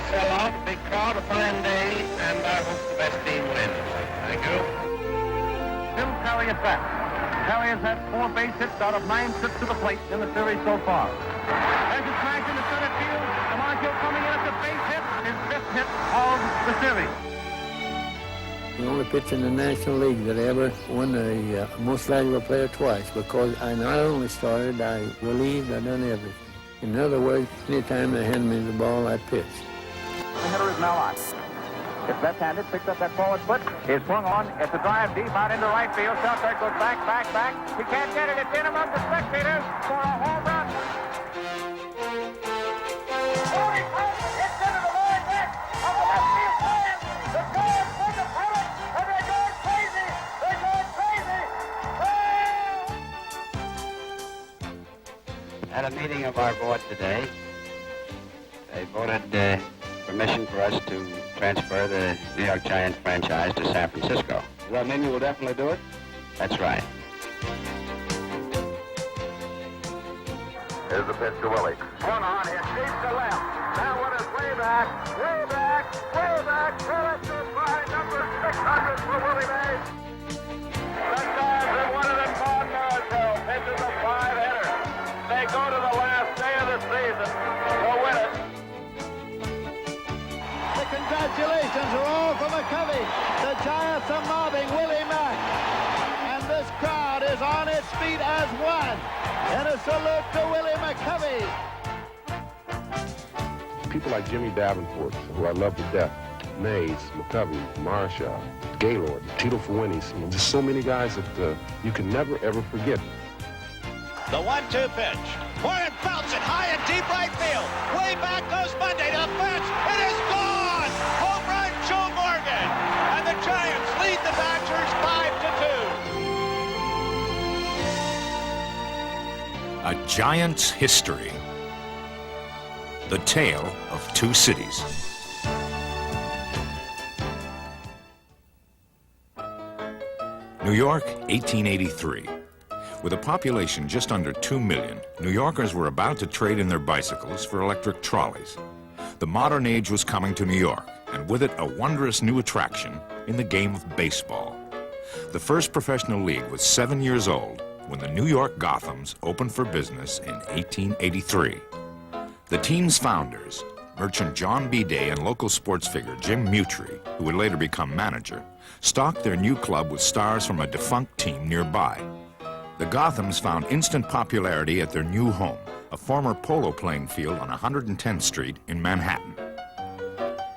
sell-out, big crowd, a fine day, and I hope the best team wins. Thank you. Tim Terry at bat. Terry has had 4 base hits out of 9 trips to the plate in the series so far. There's a smash in the center field. DiMaggio coming in at the base hit. His 5th hit of the series. The only pitcher in the National League that ever won the most valuable player twice, because I not only started, I relieved, I done everything. In other words, anytime they handed me the ball, I pitched. The hitter is now on. It's left-handed, picks up that forward foot, is swung on. It's a drive deep out into right field. Shelter goes back. He can't get it. It's in among the spectators for a home run. It's into the line back of the left field stand. The Giants win the pennant, and they're going crazy. They're going crazy. At a meeting of our board today, they voted permission for us to transfer the New York Giants franchise to San Francisco. Does that mean you will definitely do it? That's right. Here's the pitch to Willie. Swung on, hit deep to left. Now one is way back. Relative by number 600 for Willie Mays. The Giants have won it in Von Marshall. Pitches a 5-hitter. They go to the last day of the season to win it. The congratulations are all for McCovey. The Giants are mobbing Willie Mack. And this crowd is on its feet as one. And a salute to Willie McCovey. People like Jimmy Davenport, who I love to death, Mays, McCovey, Marshall, Gaylord, Tito Fuentes, there's so many guys that you can never, ever forget. The 1-2 pitch. Warren belts it high and deep right field. Way back goes Monday to the fence. It is gone! Home run, Joe Morgan. And the Giants lead the Dodgers 5-2. A Giants' history. The tale of 2 cities. New York, 1883. With a population just under 2 million, New Yorkers were about to trade in their bicycles for electric trolleys. The modern age was coming to New York, and with it a wondrous new attraction in the game of baseball. The first professional league was 7 years old when the New York Gothams opened for business in 1883. The team's founders, merchant John B. Day and local sports figure Jim Mutry, who would later become manager, stocked their new club with stars from a defunct team nearby. The Gothams found instant popularity at their new home, a former polo playing field on 110th Street in Manhattan.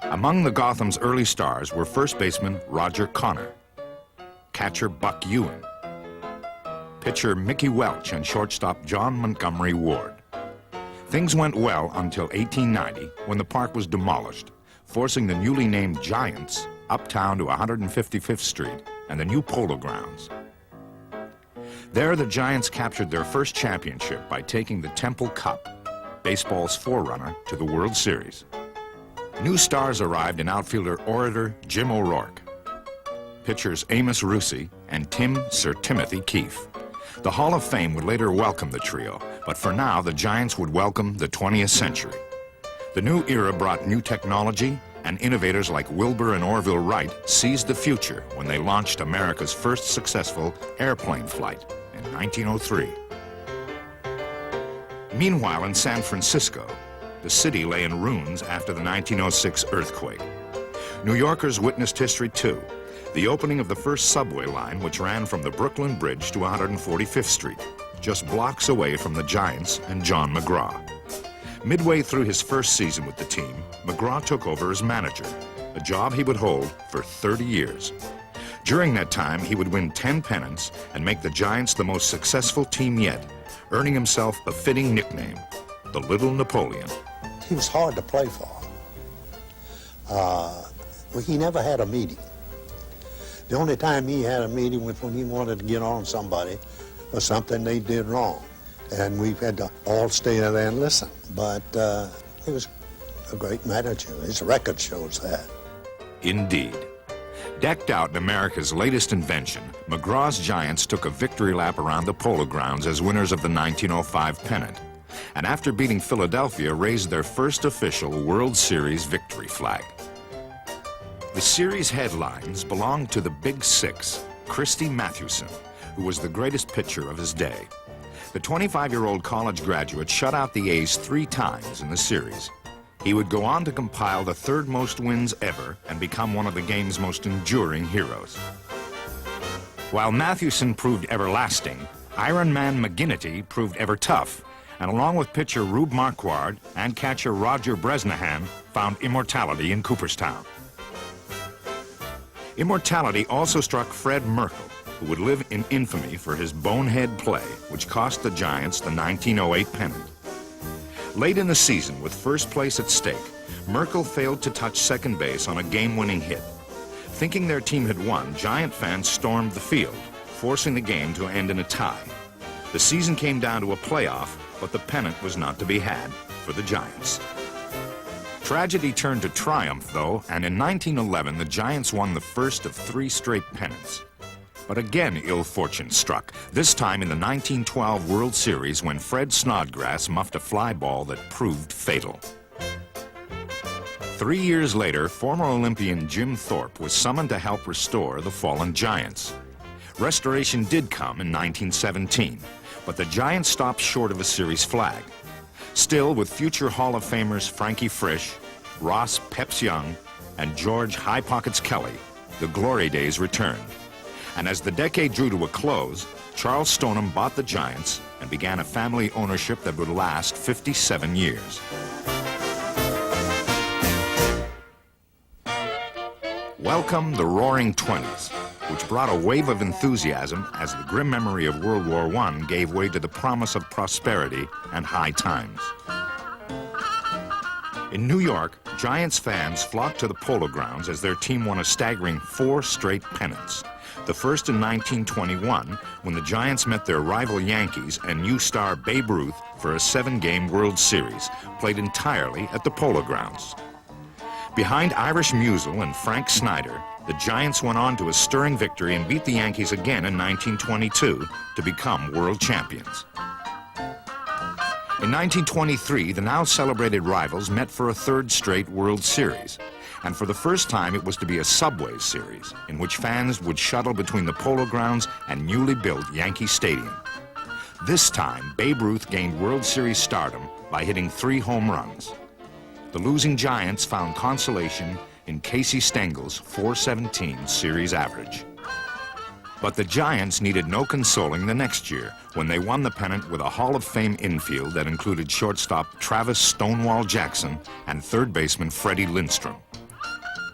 Among the Gothams' early stars were first baseman Roger Connor, catcher Buck Ewing, pitcher Mickey Welch, and shortstop John Montgomery Ward. Things went well until 1890, when the park was demolished, forcing the newly named Giants uptown to 155th Street and the new Polo Grounds. There, the Giants captured their first championship by taking the Temple Cup, baseball's forerunner to the World Series. New stars arrived in outfielder orator Jim O'Rourke, pitchers Amos Russi and Sir Timothy Keefe. The Hall of Fame would later welcome the trio, but for now, the Giants would welcome the 20th century. The new era brought new technology, and innovators like Wilbur and Orville Wright seized the future when they launched America's first successful airplane flight in 1903. Meanwhile, in San Francisco, the city lay in ruins after the 1906 earthquake. New Yorkers witnessed history too, the opening of the first subway line, which ran from the Brooklyn Bridge to 145th Street, just blocks away from the Giants and John McGraw. Midway through his first season with the team, McGraw took over as manager, a job he would hold for 30 years. During that time, he would win 10 pennants and make the Giants the most successful team yet, earning himself a fitting nickname, the Little Napoleon. He was hard to play for. He never had a meeting. The only time he had a meeting was when he wanted to get on somebody for something they did wrong. And we had to all stay there and listen. But he was a great manager. His record shows that. Indeed. Decked out in America's latest invention, McGraw's Giants took a victory lap around the Polo Grounds as winners of the 1905 pennant. and after beating Philadelphia, raised their first official World Series victory flag. The series headlines belonged to the Big Six, Christy Mathewson, who was the greatest pitcher of his day. The 25-year-old college graduate shut out the A's 3 times in the series. He would go on to compile the 3rd most wins ever and become one of the game's most enduring heroes. While Mathewson proved everlasting, Iron Man McGinnity proved ever tough, and along with pitcher Rube Marquard and catcher Roger Bresnahan, found immortality in Cooperstown. Immortality also struck Fred Merkle, who would live in infamy for his bonehead play, which cost the Giants the 1908 pennant. Late in the season, with first place at stake, Merkle failed to touch second base on a game-winning hit. Thinking their team had won, Giant fans stormed the field, forcing the game to end in a tie. The season came down to a playoff, but the pennant was not to be had for the Giants. Tragedy turned to triumph, though, and in 1911, the Giants won the first of 3 straight pennants. But again, ill fortune struck, this time in the 1912 World Series when Fred Snodgrass muffed a fly ball that proved fatal. 3 years later, former Olympian Jim Thorpe was summoned to help restore the fallen Giants. Restoration did come in 1917, but the Giants stopped short of a series flag. Still, with future Hall of Famers Frankie Frisch, Ross Peps Young, and George High Pockets Kelly, the glory days returned. And as the decade drew to a close, Charles Stoneham bought the Giants and began a family ownership that would last 57 years. Welcome the Roaring '20s, which brought a wave of enthusiasm as the grim memory of World War I gave way to the promise of prosperity and high times. In New York, Giants fans flocked to the Polo Grounds as their team won a staggering 4 straight pennants. The first in 1921, when the Giants met their rival Yankees and new star Babe Ruth for a 7-game World Series, played entirely at the Polo Grounds. Behind Irish Musial and Frank Snyder, the Giants went on to a stirring victory and beat the Yankees again in 1922 to become world champions. In 1923, the now celebrated rivals met for a 3rd straight World Series. And for the first time, it was to be a Subway Series, in which fans would shuttle between the Polo Grounds and newly built Yankee Stadium. This time, Babe Ruth gained World Series stardom by hitting 3 home runs. The losing Giants found consolation in Casey Stengel's .417 series average. But the Giants needed no consoling the next year when they won the pennant with a Hall of Fame infield that included shortstop Travis Stonewall Jackson and third baseman Freddie Lindstrom.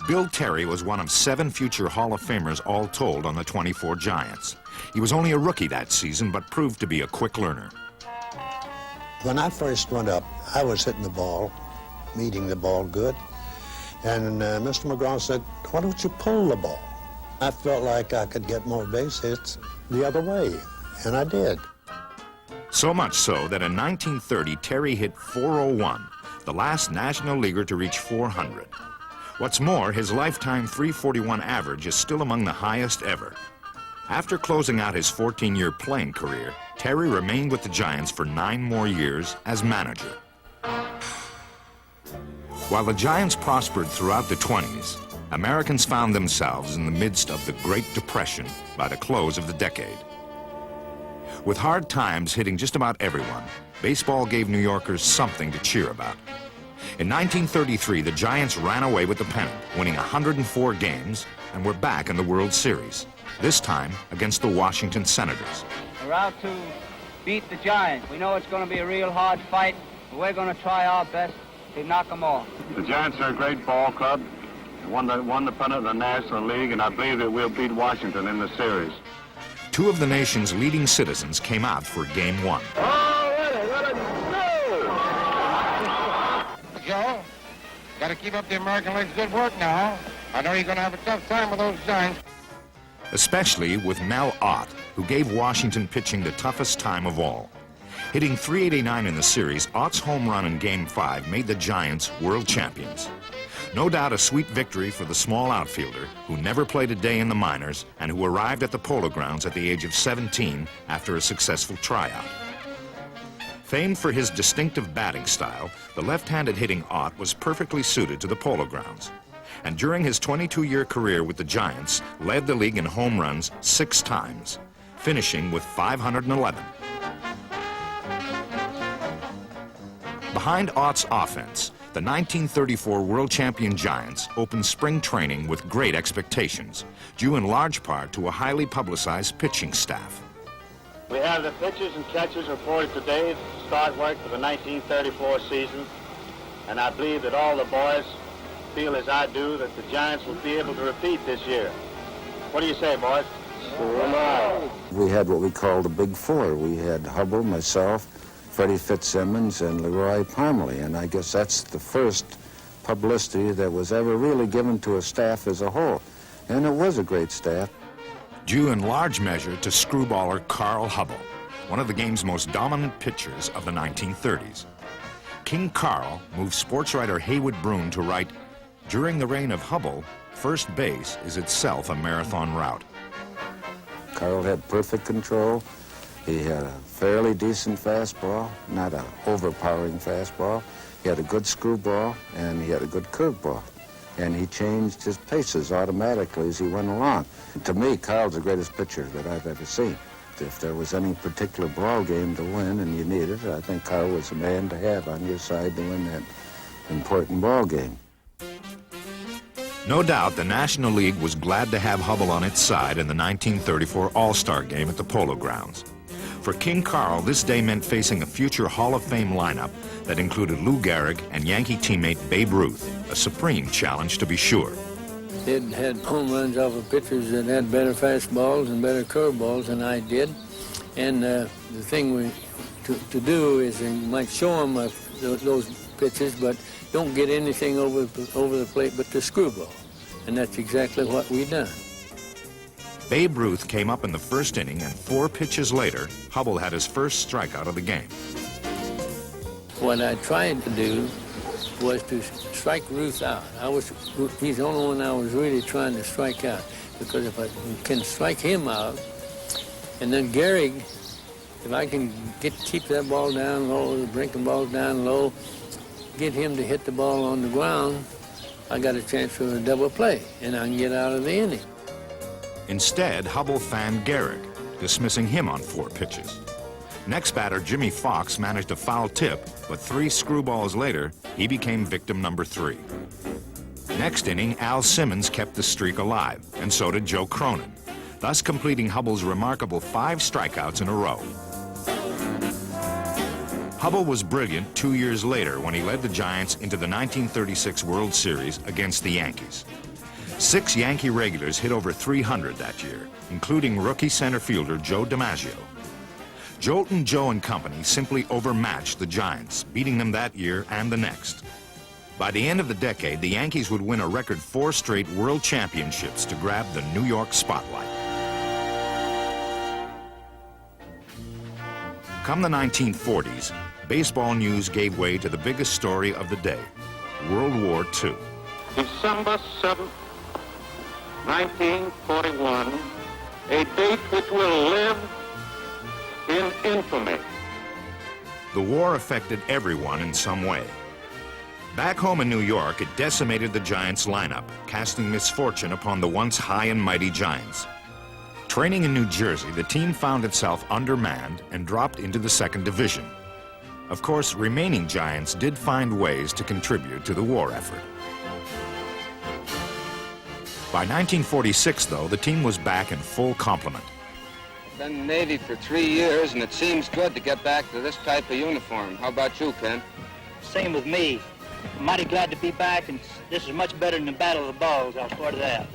Bill Terry was one of 7 future Hall of Famers all told on the 24 Giants. He was only a rookie that season, but proved to be a quick learner. When I first went up, I was hitting the ball, meeting the ball good, and Mr. McGraw said, "Why don't you pull the ball?" I felt like I could get more base hits the other way, and I did. So much so that in 1930, Terry hit .401, the last National Leaguer to reach .400. What's more, his lifetime .341 average is still among the highest ever. After closing out his 14-year playing career, Terry remained with the Giants for 9 more years as manager. While the Giants prospered throughout the 20s, Americans found themselves in the midst of the Great Depression by the close of the decade. With hard times hitting just about everyone, baseball gave New Yorkers something to cheer about. In 1933, the Giants ran away with the pennant, winning 104 games, and were back in the World Series, this time against the Washington Senators. We're out to beat the Giants. We know it's going to be a real hard fight, but we're going to try our best to knock them off. The Giants are a great ball club. Won the pennant in the National League, and I believe that we'll beat Washington in the series. 2 of the nation's leading citizens came out for Game 1. Joe, got to keep up the American League's good work now. I know you're going to have a tough time with those Giants. Especially with Mel Ott, who gave Washington pitching the toughest time of all. Hitting .389 in the series, Ott's home run in Game 5 made the Giants world champions. No doubt a sweet victory for the small outfielder who never played a day in the minors and who arrived at the Polo Grounds at the age of 17 after a successful tryout. Famed for his distinctive batting style, the left-handed hitting Ott was perfectly suited to the Polo Grounds. And during his 22-year career with the Giants, led the league in home runs 6 times, finishing with 511. Behind Ott's offense, the 1934 world champion Giants opened spring training with great expectations, due in large part to a highly publicized pitching staff. We have the pitchers and catchers reported today to start work for the 1934 season, and I believe that all the boys feel as I do that the Giants will be able to repeat this year. What do you say, boys? So am I. We had what we called the Big Four. We had Hubble, myself, Freddie Fitzsimmons, and Leroy Parmalee, and I guess that's the first publicity that was ever really given to a staff as a whole. And it was a great staff. Due in large measure to screwballer Carl Hubble, one of the game's most dominant pitchers of the 1930s. King Carl moved sports writer Haywood Broun to write, "During the reign of Hubble, first base is itself a marathon route." Carl had perfect control. He had a fairly decent fastball, not an overpowering fastball. He had a good screwball, and he had a good curveball. And he changed his paces automatically as he went along. To me, Carl's the greatest pitcher that I've ever seen. If there was any particular ball game to win and you needed it, I think Carl was the man to have on your side to win that important ball game. No doubt the National League was glad to have Hubble on its side in the 1934 All-Star Game at the Polo Grounds. For King Carl, this day meant facing a future Hall of Fame lineup that included Lou Gehrig and Yankee teammate Babe Ruth, a supreme challenge to be sure. It had home runs off of pitchers that had better fastballs and better curveballs than I did. And the thing to do is you might show them those pitches, but don't get anything over the plate but the screwball. And that's exactly what we done. Babe Ruth came up in the first inning, and 4 pitches later, Hubble had his first strikeout of the game. What I tried to do was to strike Ruth out. He's the only one I was really trying to strike out, because if I can strike him out, and then Gehrig, if I can keep that ball down low, the breaking ball down low, get him to hit the ball on the ground, I got a chance for a double play, and I can get out of the inning. Instead, Hubble fanned Gehrig, dismissing him on 4 pitches. Next batter, Jimmy Fox, managed a foul tip, but 3 screwballs later, he became victim number 3. Next inning, Al Simmons kept the streak alive, and so did Joe Cronin, thus completing Hubble's remarkable 5 strikeouts in a row. Hubble was brilliant 2 years later when he led the Giants into the 1936 World Series against the Yankees. 6 Yankee regulars hit over 300 that year, including rookie center fielder Joe DiMaggio. Joltin' Joe and company simply overmatched the Giants, beating them that year and the next. By the end of the decade, the Yankees would win a record 4 straight world championships to grab the New York spotlight. Come the 1940s, baseball news gave way to the biggest story of the day, World War II. December 7th, 1941, a date which will live in infamy. The war affected everyone in some way. Back home in New York, it decimated the Giants' lineup, casting misfortune upon the once high and mighty Giants. Training in New Jersey, the team found itself undermanned and dropped into the 2nd Division. Of course, remaining Giants did find ways to contribute to the war effort. By 1946, though, the team was back in full complement. I've been in the Navy for 3 years, and it seems good to get back to this type of uniform. How about you, Ken? Same with me. I'm mighty glad to be back, and this is much better than the Battle of the Bulge. I'll swear to that.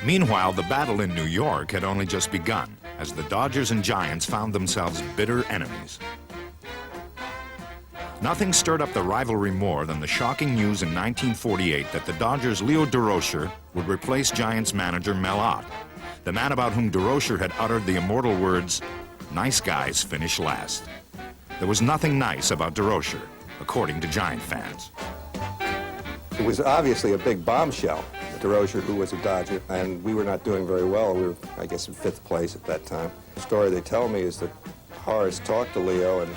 Meanwhile, the battle in New York had only just begun, as the Dodgers and Giants found themselves bitter enemies. Nothing stirred up the rivalry more than the shocking news in 1948 that the Dodgers' Leo Durocher would replace Giants manager Mel Ott, the man about whom Durocher had uttered the immortal words, "Nice guys finish last." There was nothing nice about Durocher, according to Giant fans. It was obviously a big bombshell. Durocher, who was a Dodger, and we were not doing very well. We were, I guess, in 5th place at that time. The story they tell me is that Horace talked to Leo and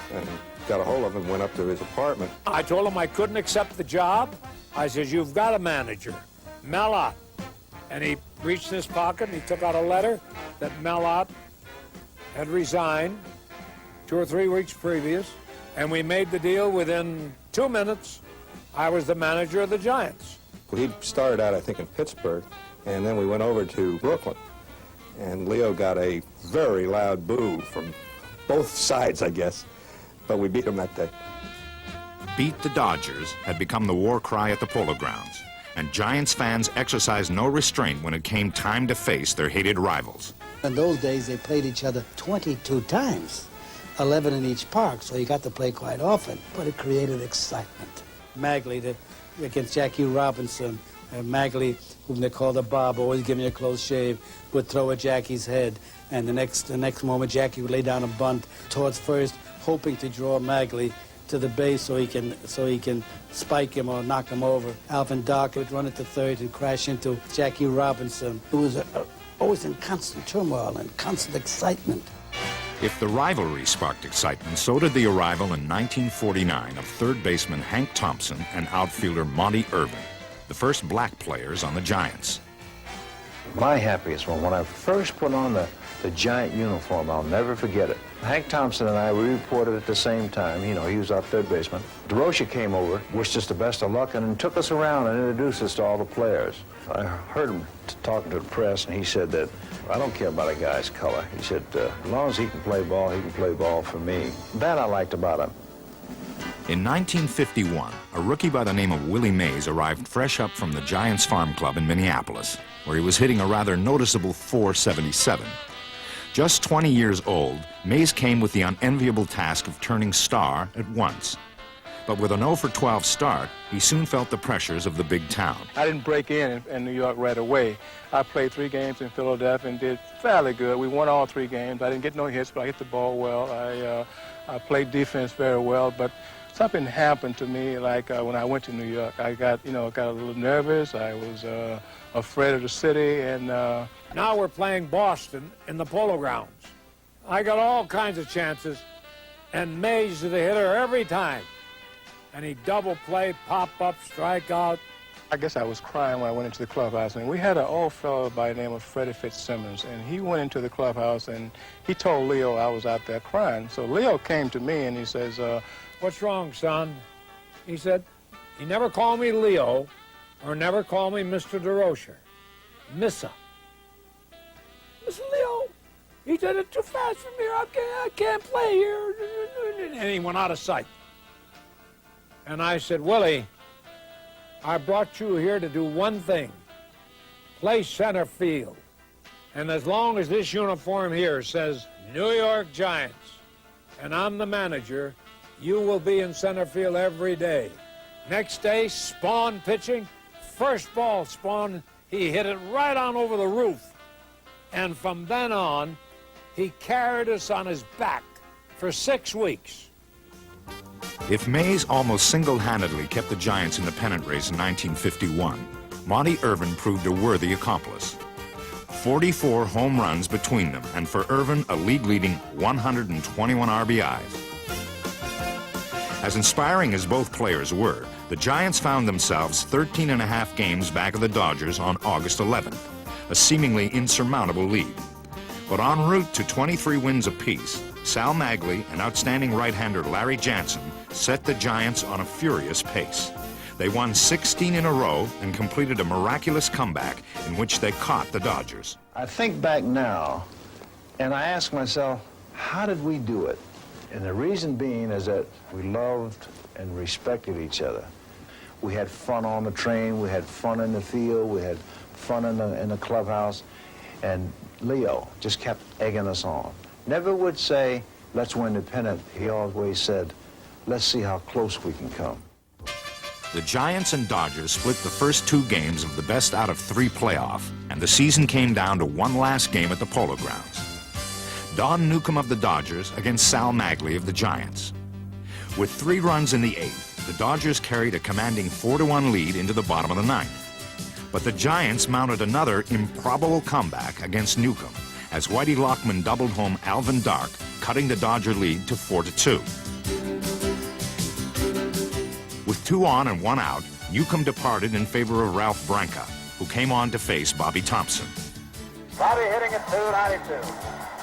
got a hold of him, went up to his apartment. I told him I couldn't accept the job. I said, you've got a manager, Mellott. And he reached in his pocket and he took out a letter that Mellott had resigned 2 or 3 weeks previous. And we made the deal within 2 minutes. I was the manager of the Giants. Well, he started out, I think, in Pittsburgh, and then we went over to Brooklyn. And Leo got a very loud boo from both sides, I guess. But we beat him that day. Beat the Dodgers had become the war cry at the Polo Grounds, and Giants fans exercised no restraint when it came time to face their hated rivals. In those days, they played each other 22 times, 11 in each park, so you got to play quite often. But it created excitement. Magley against Jackie Robinson. Magley, whom they called a Bob, always giving you a close shave, would throw at Jackie's head. And the next moment, Jackie would lay down a bunt towards first, hoping to draw Magley to the base so he can spike him or knock him over. Alvin Dark would run it to third and crash into Jackie Robinson, who was always in constant turmoil and constant excitement. If the rivalry sparked excitement, so did the arrival in 1949 of third baseman Hank Thompson and outfielder Monty Irvin, the first black players on the Giants. My happiest one, when I first put on the Giant uniform, I'll never forget it. Hank Thompson and I, we reported at the same time. You know, he was our third baseman. DeRocher came over, wished us the best of luck, and took us around and introduced us to all the players. I heard him talking to the press, and he said that, I don't care about a guy's color. He said, as long as he can play ball for me. That I liked about him. In 1951, a rookie by the name of Willie Mays arrived fresh up from the Giants Farm Club in Minneapolis, where he was hitting a rather noticeable .477. Just 20 years old, Mays came with the unenviable task of turning star at once. But with an 0-for-12 start, he soon felt the pressures of the big town. I didn't break in New York right away. I played 3 games in Philadelphia and did fairly good. We won all 3 games. I didn't get no hits, but I hit the ball well. I played defense very well, but something happened to me, like when I went to New York. I got a little nervous. I was afraid of the city, and now we're playing Boston in the Polo Grounds. I got all kinds of chances, and Mays is the hitter every time. And he double play, pop up, strike out. I guess I was crying when I went into the clubhouse. And we had an old fellow by the name of Freddie Fitzsimmons, and he went into the clubhouse and he told Leo I was out there crying. So Leo came to me and he says, "What's wrong, son?" He said, "He never called me Leo or never called me Mr. DeRocher. Missa. Mr. Leo, he did it too fast for me. I can't play here." And he went out of sight. And I said, "Willie, I brought you here to do one thing, play center field. And as long as this uniform here says New York Giants, and I'm the manager, you will be in center field every day." Next day, Spawn pitching, first ball, Spawn, he hit it right on over the roof. And from then on, he carried us on his back for 6 weeks. If Mays almost single-handedly kept the Giants in the pennant race in 1951, Monty Irvin proved a worthy accomplice. 44 home runs between them, and for Irvin, a league-leading 121 RBIs. As inspiring as both players were, the Giants found themselves 13.5 games back of the Dodgers on August 11th, a seemingly insurmountable lead. But en route to 23 wins apiece, Sal Magley and outstanding right-hander Larry Jansen set the Giants on a furious pace. They won 16 in a row and completed a miraculous comeback in which they caught the Dodgers. I think back now, and I ask myself, how did we do it? And the reason being is that we loved and respected each other. We had fun on the train, we had fun in the field, we had fun in the clubhouse, and Leo just kept egging us on. Never would say, "Let's win the pennant." He always said, "Let's see how close we can come." The Giants and Dodgers split the first 2 games of the best out of 3 playoff, and the season came down to one last game at the Polo Grounds. Don Newcombe of the Dodgers against Sal Magley of the Giants. With 3 runs in the 8th, the Dodgers carried a commanding 4-1 lead into the bottom of the 9th. But the Giants mounted another improbable comeback against Newcombe, as Whitey Lockman doubled home Alvin Dark, cutting the Dodger lead to 4-2. 2 on and 1 out, Newcomb departed in favor of Ralph Branca, who came on to face Bobby Thompson. Bobby hitting at 292.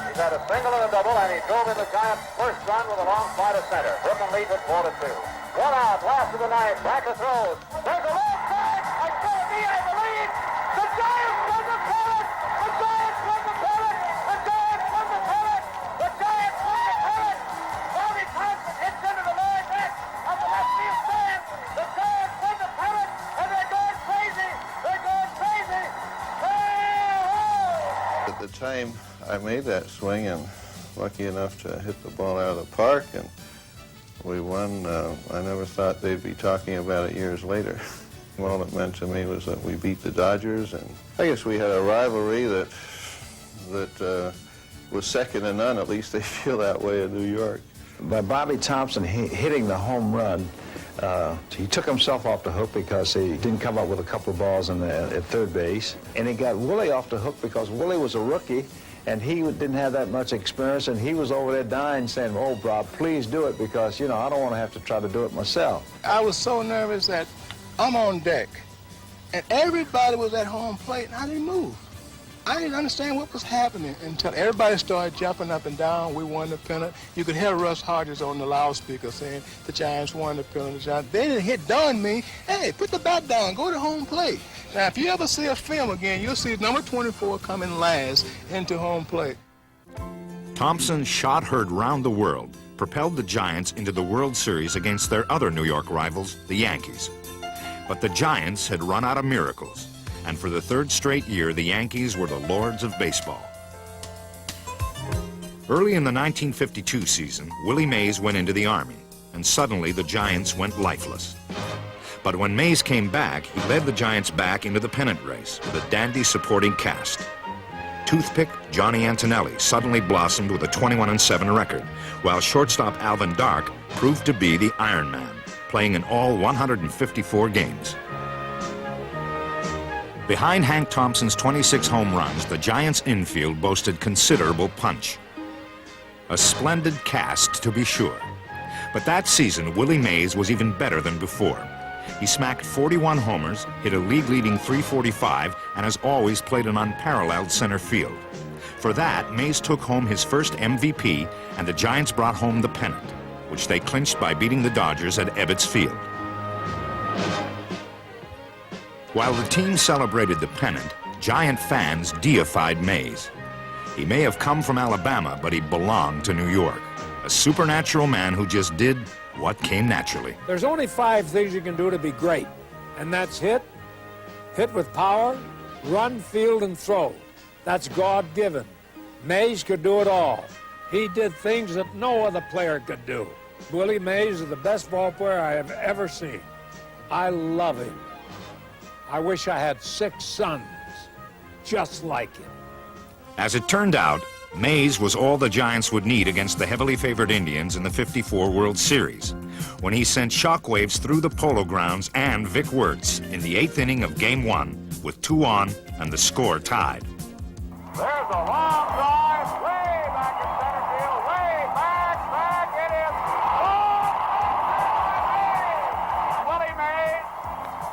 He's had a single and a double, and he drove in the Giants' first run with a long fly to center. Brooklyn leads at 4-2. 1 out, last of the ninth. Branca throws. There's a long strike. I can't be, I believe. The Giants won the pennant. The Giants won the pennant. The Giants won the pennant. The Giants won the pennant. Bobby Thompson hits into the lower deck of the left field stand. The Giants won the pennant, and they're going crazy. They're going crazy. At the time I made that swing and lucky enough to hit the ball out of the park, and we won. I never thought they'd be talking about it years later. All it meant to me was that we beat the Dodgers, and I guess we had a rivalry that was second to none. At least they feel that way in New York. By Bobby Thompson hitting the home run, he took himself off the hook because he didn't come up with a couple of balls at third base. And he got Willie off the hook because Willie was a rookie, and he didn't have that much experience, and he was over there dying saying, "Oh, Bob, please do it because, you know, I don't want to have to try to do it myself." I was so nervous that I'm on deck, and everybody was at home plate, and I didn't move. I didn't understand what was happening until everybody started jumping up and down. We won the pennant. You could hear Russ Hodges on the loudspeaker saying the Giants won the pennant. They didn't hit Don me. Hey, put the bat down. Go to home plate. Now, if you ever see a film again, you'll see number 24 coming last into home plate. Thompson's shot heard round the world propelled the Giants into the World Series against their other New York rivals, the Yankees. But the Giants had run out of miracles, and for the third straight year, the Yankees were the lords of baseball. Early in the 1952 season, Willie Mays went into the Army, and suddenly the Giants went lifeless. But when Mays came back, he led the Giants back into the pennant race with a dandy supporting cast. Toothpick Johnny Antonelli suddenly blossomed with a 21-7 record, while shortstop Alvin Dark proved to be the Iron Man, playing in all 154 games. Behind Hank Thompson's 26 home runs, the Giants' infield boasted considerable punch. A splendid cast, to be sure. But that season, Willie Mays was even better than before. He smacked 41 homers, hit a league-leading .345, and has always played an unparalleled center field. For that, Mays took home his first MVP, and the Giants brought home the pennant, which they clinched by beating the Dodgers at Ebbets Field. While the team celebrated the pennant, Giant fans deified Mays. He may have come from Alabama, but he belonged to New York. A supernatural man who just did what came naturally. There's only 5 things you can do to be great, and that's hit with power, run, field, and throw. That's God-given. Mays could do it all. He did things that no other player could do. Willie Mays is the best ball player I have ever seen. I love him. I wish I had 6 sons just like him. As it turned out, Mays was all the Giants would need against the heavily favored Indians in the '54 World Series, when he sent shockwaves through the Polo Grounds and Vic Wertz in the 8th inning of Game 1 with 2 on and the score tied. There's a long drive way back in center field, way back, it is gone! Willie Mays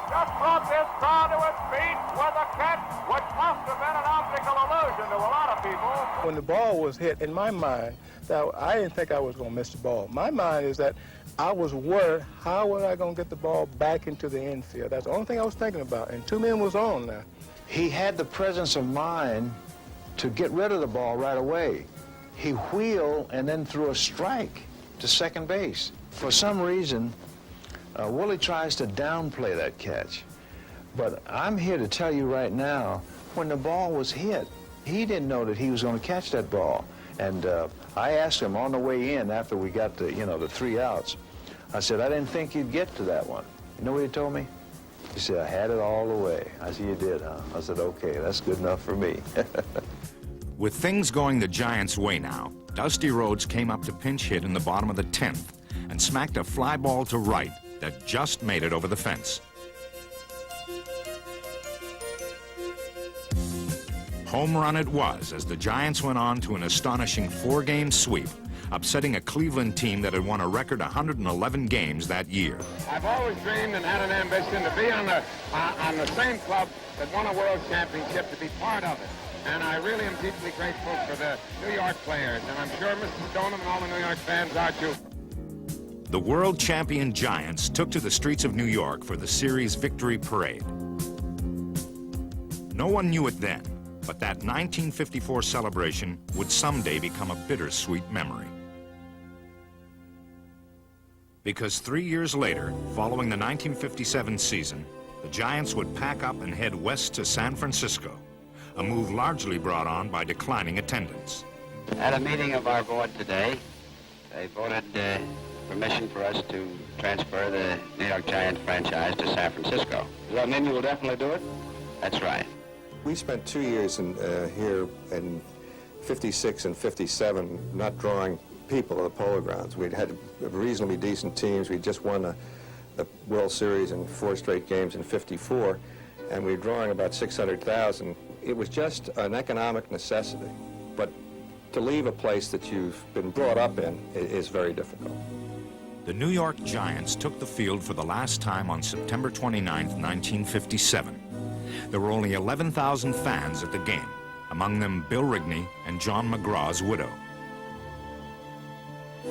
just brought this crowd to its feet with a catch which must have been an optical illusion to a lot of people. When the ball was hit, in my mind, that I didn't think I was going to miss the ball. My mind is that I was worried, how was I going to get the ball back into the infield? That's the only thing I was thinking about, and 2 men was on now. He had the presence of mind to get rid of the ball right away. He wheeled and then threw a strike to second base. For some reason, Willie tries to downplay that catch. But I'm here to tell you right now, when the ball was hit, he didn't know that he was going to catch that ball. And I asked him on the way in after we got the 3 outs, I said, I didn't think you'd get to that one. You know what he told me? He said, I had it all the way. I said, you did, huh? I said, okay, that's good enough for me. With things going the Giants' way now, Dusty Rhodes came up to pinch hit in the bottom of the 10th and smacked a fly ball to right that just made it over the fence. Home run it was as the Giants went on to an astonishing 4-game sweep, upsetting a Cleveland team that had won a record 111 games that year. I've always dreamed and had an ambition to be on the same club that won a world championship, to be part of it. And I really am deeply grateful for the New York players, and I'm sure Mr. Stoneham and all the New York fans are too. The world champion Giants took to the streets of New York for the series victory parade. No one knew it then, but that 1954 celebration would someday become a bittersweet memory. Because 3 years later, following the 1957 season, the Giants would pack up and head west to San Francisco, a move largely brought on by declining attendance. At a meeting of our board today, they voted permission for us to transfer the New York Giants franchise to San Francisco. Does that mean you will definitely do it? That's right. We spent 2 years here in 56 and 57 not drawing people to the Polo Grounds. We'd had reasonably decent teams. We'd just won the World Series in 4 straight games in 54, and we were drawing about 600,000. It was just an economic necessity, but to leave a place that you've been brought up in is very difficult. The New York Giants took the field for the last time on September 29, 1957. There were only 11,000 fans at the game, among them Bill Rigney and John McGraw's widow.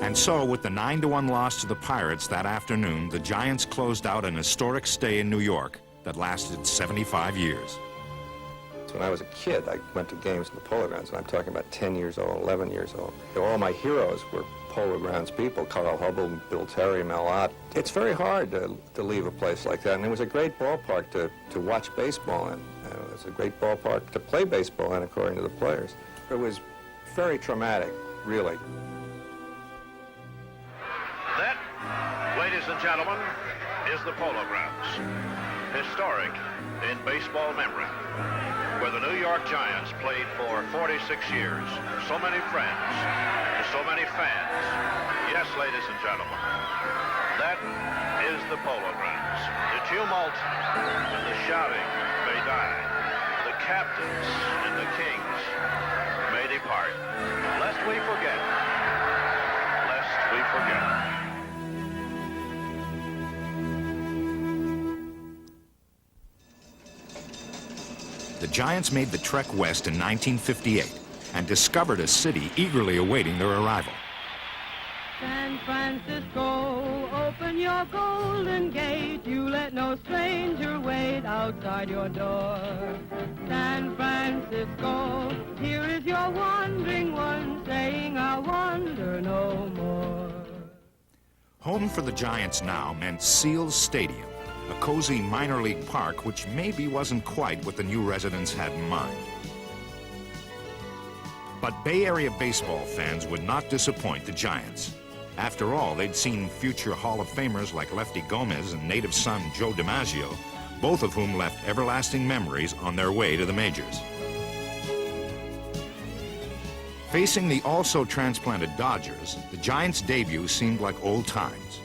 And so, with the 9-1 loss to the Pirates that afternoon, the Giants closed out an historic stay in New York that lasted 75 years. When I was a kid, I went to games in the Polo Grounds, and I'm talking about 10 years old, 11 years old. All my heroes were Polo Grounds people, Carl Hubbell, Bill Terry, Mel Ott. It's very hard to leave a place like that, and it was a great ballpark to watch baseball in. It was a great ballpark to play baseball in, according to the players. It was very traumatic, really. That, ladies and gentlemen, is the Polo Grounds. Historic in baseball memory, where the New York Giants played for 46 years. So many friends, so many fans. Yes, ladies and gentlemen, that is the Polo Grounds. The tumult and the shouting may die. The captains and the kings may depart. Lest we forget. Lest we forget. The Giants made the trek west in 1958 and discovered a city eagerly awaiting their arrival. San Francisco, open your golden gate. You let no stranger wait outside your door. San Francisco, here is your wandering one, saying I'll wander no more. Home for the Giants now meant Seals Stadium, a cozy minor league park which maybe wasn't quite what the new residents had in mind. But Bay Area baseball fans would not disappoint the Giants. After all, they'd seen future Hall of Famers like Lefty Gomez and native son Joe DiMaggio, both of whom left everlasting memories on their way to the majors. Facing the also transplanted Dodgers, the Giants' debut seemed like old times.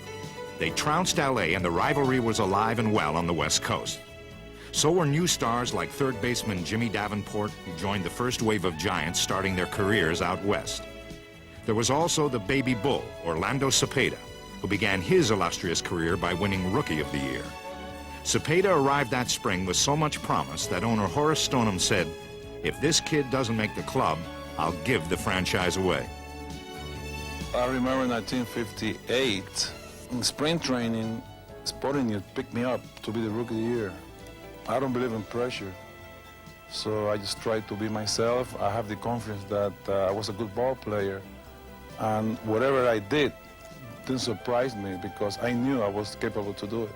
They trounced L.A. and the rivalry was alive and well on the West Coast. So were new stars like third baseman Jimmy Davenport, who joined the first wave of Giants starting their careers out west. There was also the baby bull, Orlando Cepeda, who began his illustrious career by winning Rookie of the Year. Cepeda arrived that spring with so much promise that owner Horace Stoneham said, "If this kid doesn't make the club, I'll give the franchise away." I remember 1958. In spring training, Sporting News picked me up to be the Rookie of the Year. I don't believe in pressure, so I just tried to be myself. I have the confidence that I was a good ball player, and whatever I did didn't surprise me because I knew I was capable to do it.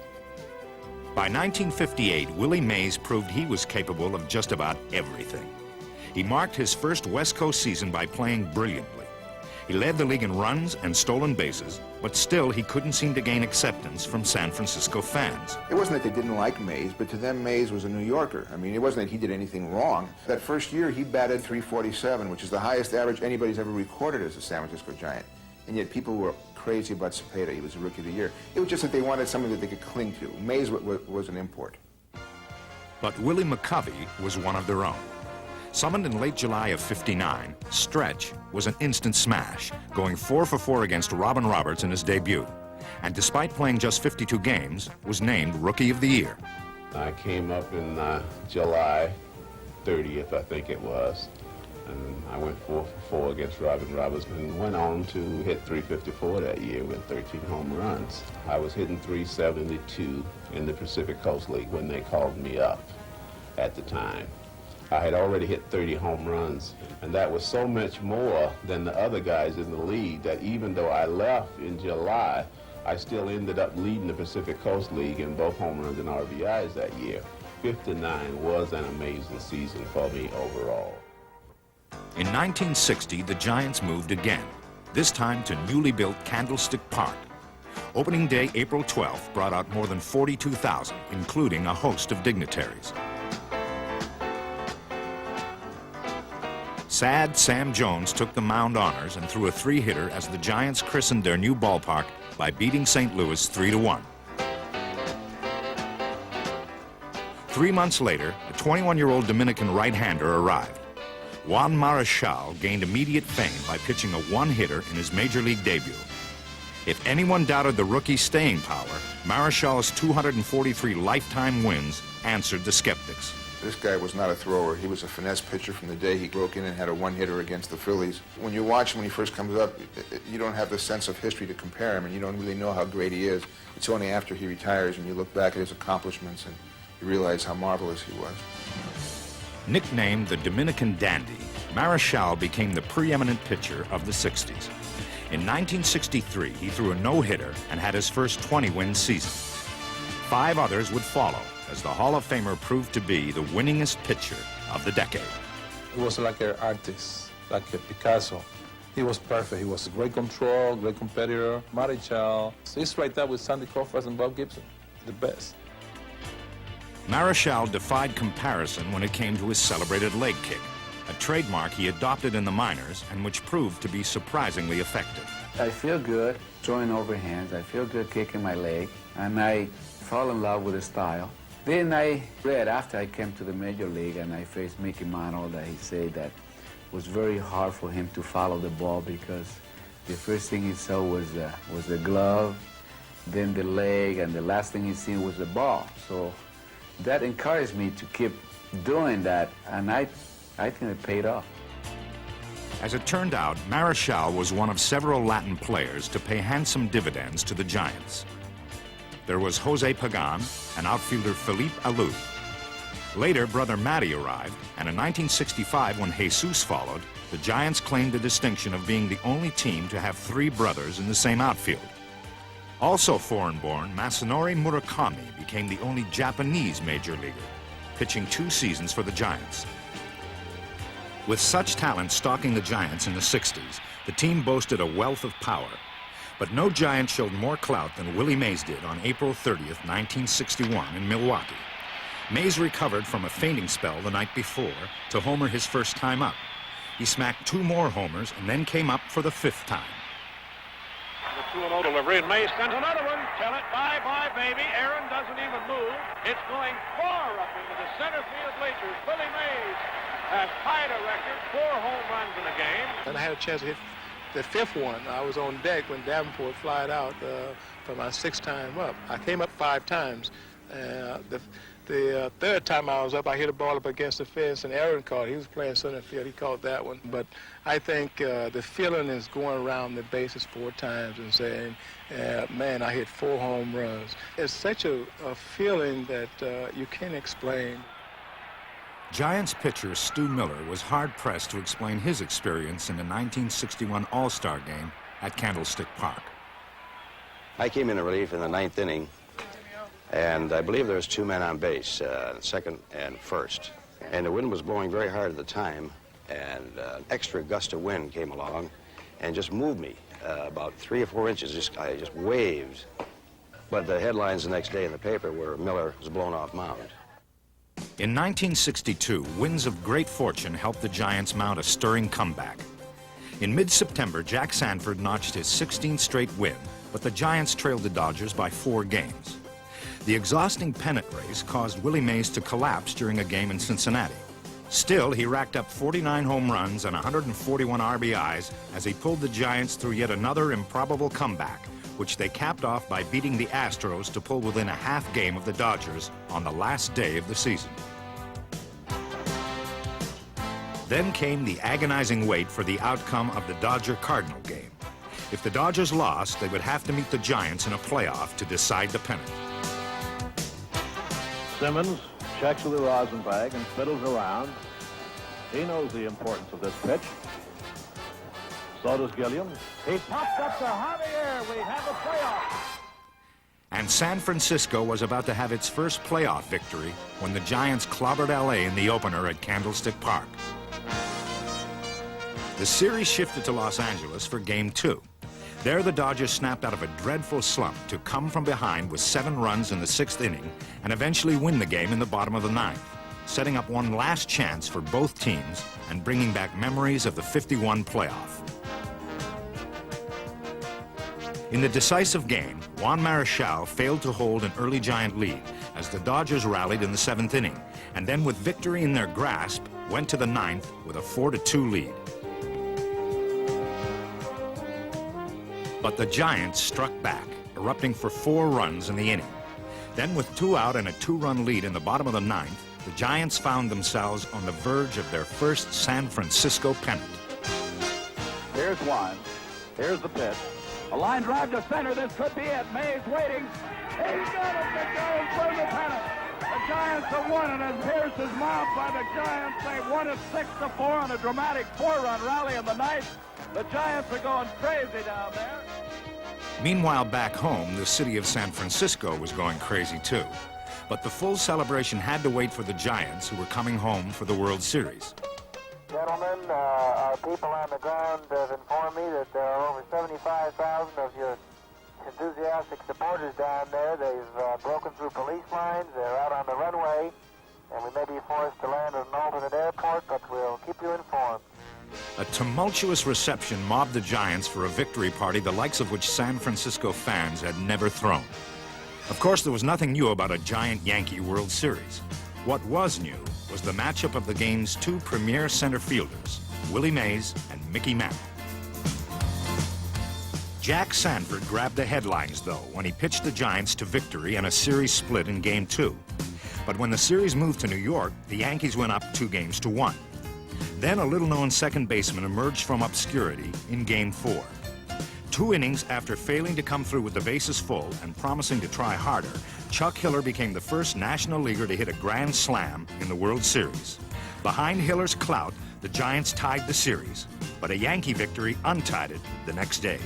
By 1958, Willie Mays proved he was capable of just about everything. He marked his first West Coast season by playing brilliantly. He led the league in runs and stolen bases, but still he couldn't seem to gain acceptance from San Francisco fans. It wasn't that they didn't like Mays, but to them Mays was a New Yorker. I mean, it wasn't that he did anything wrong. That first year he batted .347, which is the highest average anybody's ever recorded as a San Francisco Giant. And yet people were crazy about Cepeda. He was a Rookie of the Year. It was just that they wanted something that they could cling to. Mays was an import. But Willie McCovey was one of their own. Summoned in late July of '59, Stretch was an instant smash, going 4 for 4 against Robin Roberts in his debut. And despite playing just 52 games, was named Rookie of the Year. I came up in July 30th, I think it was, and I went 4 for 4 against Robin Roberts and went on to hit .354 that year with 13 home runs. I was hitting .372 in the Pacific Coast League when they called me up at the time. I had already hit 30 home runs, and that was so much more than the other guys in the league that even though I left in July, I still ended up leading the Pacific Coast League in both home runs and RBIs that year. 59 was an amazing season for me overall. In 1960, the Giants moved again, this time to newly built Candlestick Park. Opening day, April 12th, brought out more than 42,000, including a host of dignitaries. Sad Sam Jones took the mound honors and threw a 3-hitter as the Giants christened their new ballpark by beating St. Louis 3-1. 3 months later, a 21-year-old Dominican right-hander arrived. Juan Marichal gained immediate fame by pitching a 1-hitter in his major league debut. If anyone doubted the rookie's staying power, Marichal's 243 lifetime wins answered the skeptics. This guy was not a thrower. He was a finesse pitcher from the day he broke in and had a 1-hitter against the Phillies. When you watch him when he first comes up, you don't have the sense of history to compare him, and you don't really know how great he is. It's only after he retires and you look back at his accomplishments and you realize how marvelous he was. Nicknamed the Dominican Dandy, Marichal became the preeminent pitcher of the 60s. In 1963, he threw a no-hitter and had his first 20-win season. 5 others would follow, as the Hall of Famer proved to be the winningest pitcher of the decade. He was like an artist, like a Picasso. He was perfect. He was a great control, great competitor. Marichal, he's right there with Sandy Koufax and Bob Gibson, the best. Marichal defied comparison when it came to his celebrated leg kick, a trademark he adopted in the minors and which proved to be surprisingly effective. I feel good throwing overhands. I feel good kicking my leg, and I fall in love with the style. Then I read after I came to the Major League and I faced Mickey Mantle that he said that it was very hard for him to follow the ball because the first thing he saw was the glove, then the leg, and the last thing he seen was the ball. So that encouraged me to keep doing that, and I think it paid off. As it turned out, Marichal was one of several Latin players to pay handsome dividends to the Giants. There was Jose Pagan and outfielder Felipe Alou. Later, brother Matty arrived, and in 1965, when Jesus followed, the Giants claimed the distinction of being the only team to have 3 brothers in the same outfield. Also foreign-born, Masanori Murakami became the only Japanese major leaguer, pitching 2 seasons for the Giants. With such talent stalking the Giants in the 60s, the team boasted a wealth of power. But no Giant showed more clout than Willie Mays did on April 30th, 1961 in Milwaukee. Mays recovered from a fainting spell the night before to homer his first time up. He smacked 2 more homers and then came up for the 5th time. The 2-0 delivery, and Mays sends another one. Tell it, bye-bye, baby. Aaron doesn't even move. It's going far up into the center field bleachers. Willie Mays has tied a record, 4 home runs in a game. And I had a chance to hit the 5th one. I was on deck when Davenport flied out for my 6th time up. I came up 5 times. The 3rd time I was up, I hit a ball up against the fence, and Aaron caught it. He was playing center field. He caught that one. But I think the feeling is going around the bases 4 times and saying, man, I hit 4 home runs. It's such a feeling that you can't explain. Giants pitcher Stu Miller was hard-pressed to explain his experience in the 1961 All-Star game at Candlestick Park. I came in relief in the 9th inning, and I believe there was 2 men on base, second and first. And the wind was blowing very hard at the time, and an extra gust of wind came along and just moved me about 3 or 4 inches. I just waved. But the headlines the next day in the paper were Miller was blown off mound. In 1962, winds of great fortune helped the Giants mount a stirring comeback. In mid-September, Jack Sanford notched his 16th straight win, but the Giants trailed the Dodgers by 4 games. The exhausting pennant race caused Willie Mays to collapse during a game in Cincinnati. Still, he racked up 49 home runs and 141 RBIs as he pulled the Giants through yet another improbable comeback, which they capped off by beating the Astros to pull within a half game of the Dodgers on the last day of the season. Then came the agonizing wait for the outcome of the Dodger-Cardinal game. If the Dodgers lost, they would have to meet the Giants in a playoff to decide the pennant. Simmons checks with the rosin bag and fiddles around. He knows the importance of this pitch. So does Gilliam. He pops up to Javier. We have a playoff. And San Francisco was about to have its first playoff victory when the Giants clobbered LA in the opener at Candlestick Park. The series shifted to Los Angeles for Game 2. There, the Dodgers snapped out of a dreadful slump to come from behind with 7 runs in the 6th inning and eventually win the game in the bottom of the 9th, setting up one last chance for both teams and bringing back memories of the '51 playoff. In the decisive game, Juan Marichal failed to hold an early Giant lead as the Dodgers rallied in the 7th inning, and then with victory in their grasp, went to the 9th with a 4-2 lead. But the Giants struck back, erupting for 4 runs in the inning. Then with 2 out and a 2-run lead in the bottom of the 9th, the Giants found themselves on the verge of their first San Francisco pennant. Here's one. Here's the pitch. A line drive to center. This could be it. Mays waiting. He's got it to go for the pennant. The Giants have won, and as Pierce is mobbed by the Giants, they won it 6-4 on a dramatic 4-run rally in the 9th. The Giants are going crazy down there. Meanwhile, back home, the city of San Francisco was going crazy too. But the full celebration had to wait for the Giants, who were coming home for the World Series. Gentlemen, our people on the ground have informed me that there are over 75,000 of your enthusiastic supporters down there. They've broken through police lines. They're out on the runway, and we may be forced to land at an alternate airport, but we'll keep you informed. A tumultuous reception mobbed the Giants for a victory party the likes of which San Francisco fans had never thrown. Of course, there was nothing new about a Giant-Yankee World Series. What was new was the matchup of the game's 2 premier center fielders, Willie Mays and Mickey Mantle. Jack Sanford grabbed the headlines, though, when he pitched the Giants to victory and a series split in Game 2. But when the series moved to New York, the Yankees went up 2-1. Then a little-known second baseman emerged from obscurity in Game 4. 2 innings after failing to come through with the bases full and promising to try harder, Chuck Hiller became the first National Leaguer to hit a grand slam in the World Series. Behind Hiller's clout, the Giants tied the series, but a Yankee victory untied it the next day.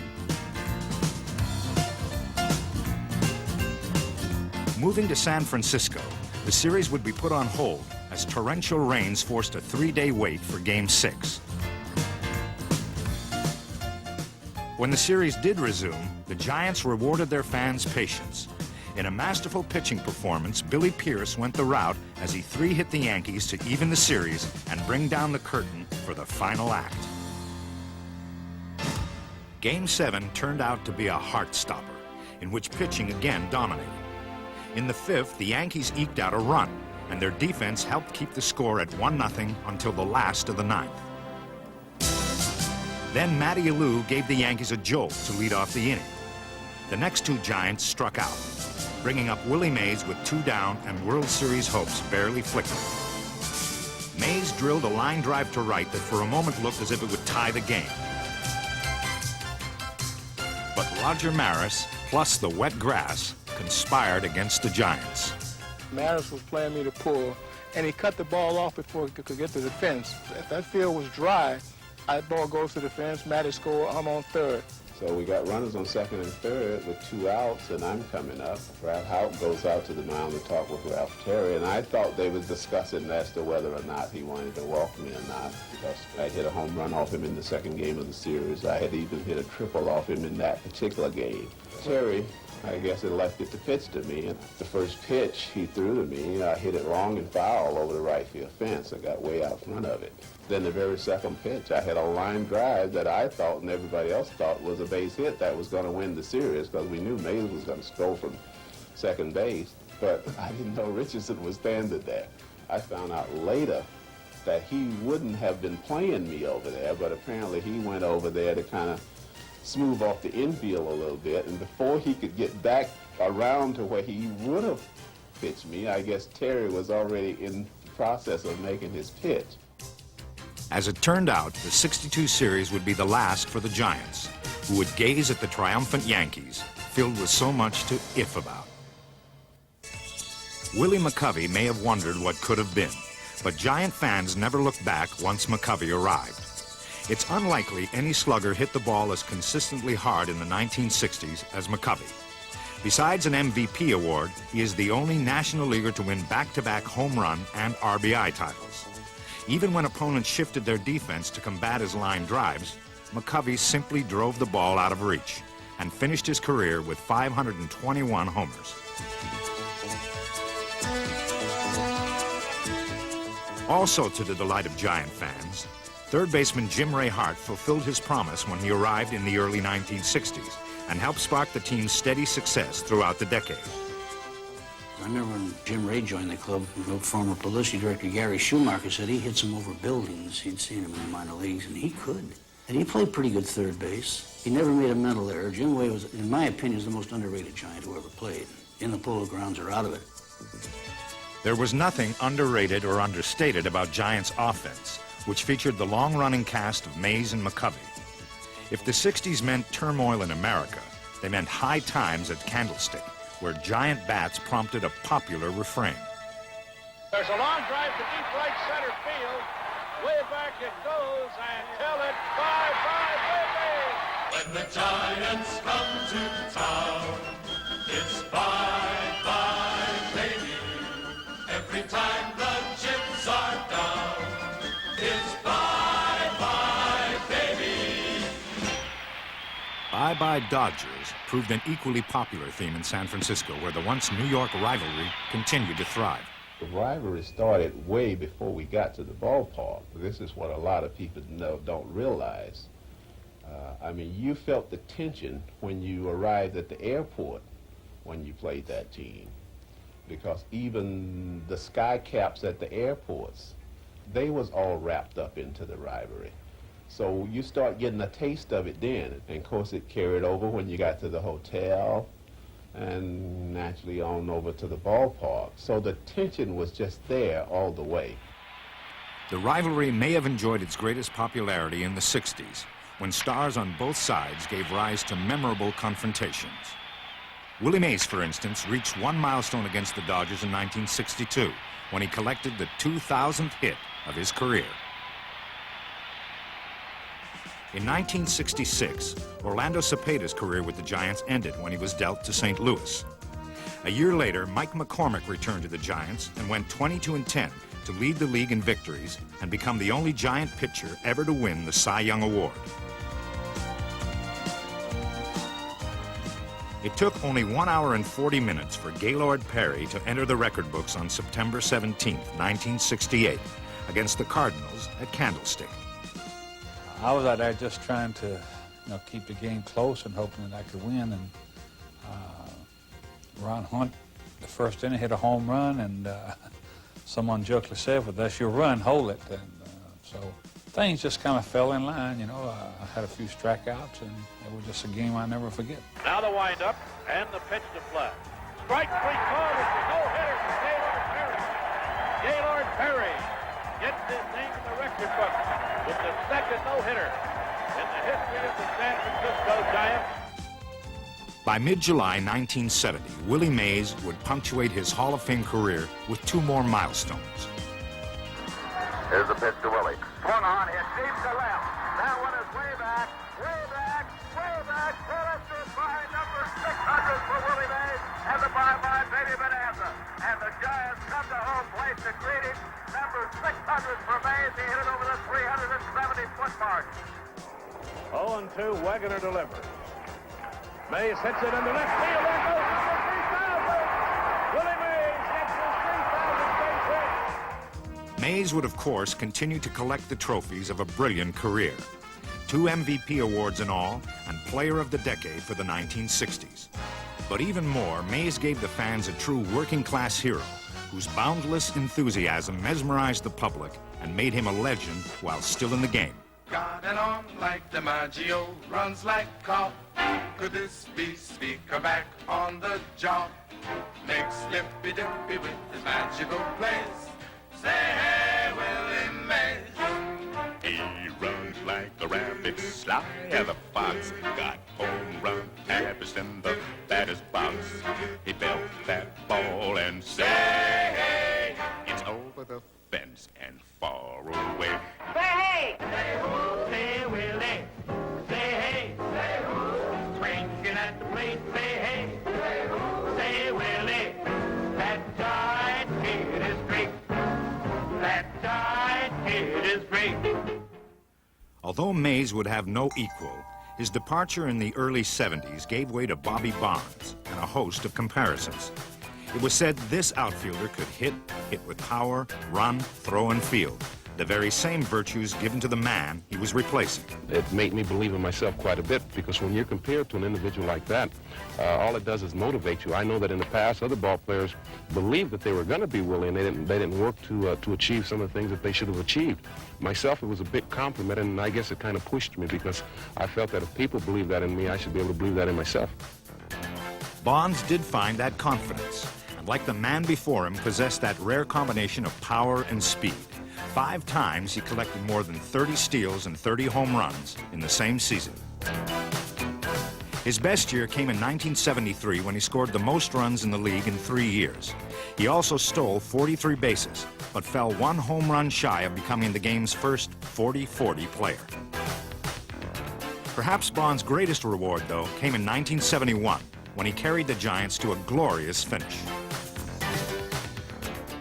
Moving to San Francisco, the series would be put on hold as torrential rains forced a 3-day wait for Game 6. When the series did resume, the Giants rewarded their fans' patience. In a masterful pitching performance, Billy Pierce went the route as he 3-hit the Yankees to even the series and bring down the curtain for the final act. Game 7 turned out to be a heart-stopper, in which pitching again dominated. In the 5th, the Yankees eked out a run, and their defense helped keep the score at 1-0 until the last of the 9th. Then Matty Alou gave the Yankees a jolt to lead off the inning. The next 2 Giants struck out, bringing up Willie Mays with 2 down and World Series hopes barely flickering. Mays drilled a line drive to right that for a moment looked as if it would tie the game. But Roger Maris, plus the wet grass, conspired against the Giants. Maris was playing me to pull, and he cut the ball off before he could get to the fence. If that field was dry, that ball goes to the fence, Matty score, I'm on third. So we got runners on second and third with 2 outs, and I'm coming up. Ralph Houk goes out to the mound to talk with Ralph Terry, and I thought they were discussing as to whether or not he wanted to walk me or not, because I hit a home run off him in the second game of the series. I had even hit a triple off him in that particular game. Terry, I guess, elected to pitch to me, and the first pitch he threw to me, I hit it long and foul over the right field fence. I got way out front of it. Then the very second pitch, I had a line drive that I thought and everybody else thought was a base hit that was going to win the series, because we knew Mays was going to score from second base, but I didn't know Richardson was standing there. I found out later that he wouldn't have been playing me over there, but apparently he went over there to kind of smooth off the infield a little bit, and before he could get back around to where he would have pitched me, I guess Terry was already in the process of making his pitch. As it turned out, the '62 series would be the last for the Giants, who would gaze at the triumphant Yankees, filled with so much to if about. Willie McCovey may have wondered what could have been, but Giant fans never looked back once McCovey arrived. It's unlikely any slugger hit the ball as consistently hard in the 1960s as McCovey. Besides an MVP award, he is the only National Leaguer to win back-to-back home run and RBI titles. Even when opponents shifted their defense to combat his line drives, McCovey simply drove the ball out of reach and finished his career with 521 homers. Also to the delight of Giant fans, third baseman Jim Ray Hart fulfilled his promise when he arrived in the early 1960s and helped spark the team's steady success throughout the decade. I remember when Jim Ray joined the club, the former publicity director Gary Schumacher said he hit some over buildings. He'd seen him in the minor leagues, and he could. And he played pretty good third base. He never made a mental error. Jim Ray was, in my opinion, the most underrated Giant who ever played. In the Polo Grounds or out of it. There was nothing underrated or understated about Giants' offense, which featured the long-running cast of Mays and McCovey. If the 60s meant turmoil in America, they meant high times at Candlestick, where Giant bats prompted a popular refrain. There's a long drive to deep right center field. Way back it goes, and tell it bye-bye, baby! When the Giants come to town, it's bye-bye, baby. Every time the chips are down, it's bye-bye, baby. Bye-Bye Dodgers proved an equally popular theme in San Francisco, where the once New York rivalry continued to thrive. The rivalry started way before we got to the ballpark. This is what a lot of people don't realize. I mean, you felt the tension when you arrived at the airport when you played that team, because even the sky caps at the airports, they was all wrapped up into the rivalry. So you start getting a taste of it then, and of course it carried over when you got to the hotel and naturally on over to the ballpark. So the tension was just there all the way. The rivalry may have enjoyed its greatest popularity in the 60s, when stars on both sides gave rise to memorable confrontations. Willie Mays, for instance, reached one milestone against the Dodgers in 1962, when he collected the 2,000th hit of his career. In 1966, Orlando Cepeda's career with the Giants ended when he was dealt to St. Louis. A year later, Mike McCormick returned to the Giants and went 22-10 to lead the league in victories and become the only Giant pitcher ever to win the Cy Young Award. It took only 1 hour and 40 minutes for Gaylord Perry to enter the record books on September 17, 1968, against the Cardinals at Candlestick. I was out there just trying to, keep the game close and hoping that I could win. And Ron Hunt, the first inning, hit a home run, and someone jokingly said, "Well, that's your run, hold it." And so things just kind of fell in line. I had a few strikeouts, and it was just a game I never forget. Now the windup and the pitch to play. Strike three called. It's a no-hitter for Gaylord Perry. Gaylord Perry gets his name in the record book with the second no-hitter in the history of the San Francisco Giants. By mid-July 1970, Willie Mays would punctuate his Hall of Fame career with two more milestones. Here's the pitch to Willie. Swung on, hit deep to left. That one is way back, way back, way back. Left by number 600 for Willie Mays and the bye-bye baby bonanza. And the Giants come to home plate to greet him. Number 600 for Mays. He hit it over the 370-foot mark. 0-2, Wegener delivers. Mays hits it in the left field. There goes number 3,000. Willie Mays hits his 3,000 base hit. Mays would, of course, continue to collect the trophies of a brilliant career. 2 MVP awards in all, and Player of the Decade for the 1960s. But even more, Mays gave the fans a true working-class hero whose boundless enthusiasm mesmerized the public and made him a legend while still in the game. Got an arm like DiMaggio, runs like Cobb. Could this be Speaker back on the job? Makes lippy-dippy with his magical plays. Say hey, Willie Mays. He runs like a rabbit, sly as a fox. Got home run habits in the batter's box. He belts that ball and say hey, it's over the fence and far away. Say hey! Say who? Say Willie. Say hey. Say who? Swinging at the plate. Say hey. Say who? Say Willie. That giant kid is great. That giant kid is great. Although Mays would have no equal, his departure in the early 70s gave way to Bobby Bonds and a host of comparisons. It was said this outfielder could hit with power, run, throw, and field, the very same virtues given to the man he was replacing. It made me believe in myself quite a bit, because when you're compared to an individual like that, all it does is motivate you. I know that in the past, other ball players believed that they were going to be Willie, and they didn't work to achieve some of the things that they should have achieved. Myself, it was a big compliment, and I guess it kind of pushed me, because I felt that if people believe that in me, I should be able to believe that in myself. Bonds did find that confidence, and like the man before him, possessed that rare combination of power and speed. 5 times he collected more than 30 steals and 30 home runs in the same season. His best year came in 1973 when he scored the most runs in the league in 3 years. He also stole 43 bases, but fell 1 home run shy of becoming the game's first 40-40 player. Perhaps Bonds' greatest reward, though, came in 1971 when he carried the Giants to a glorious finish.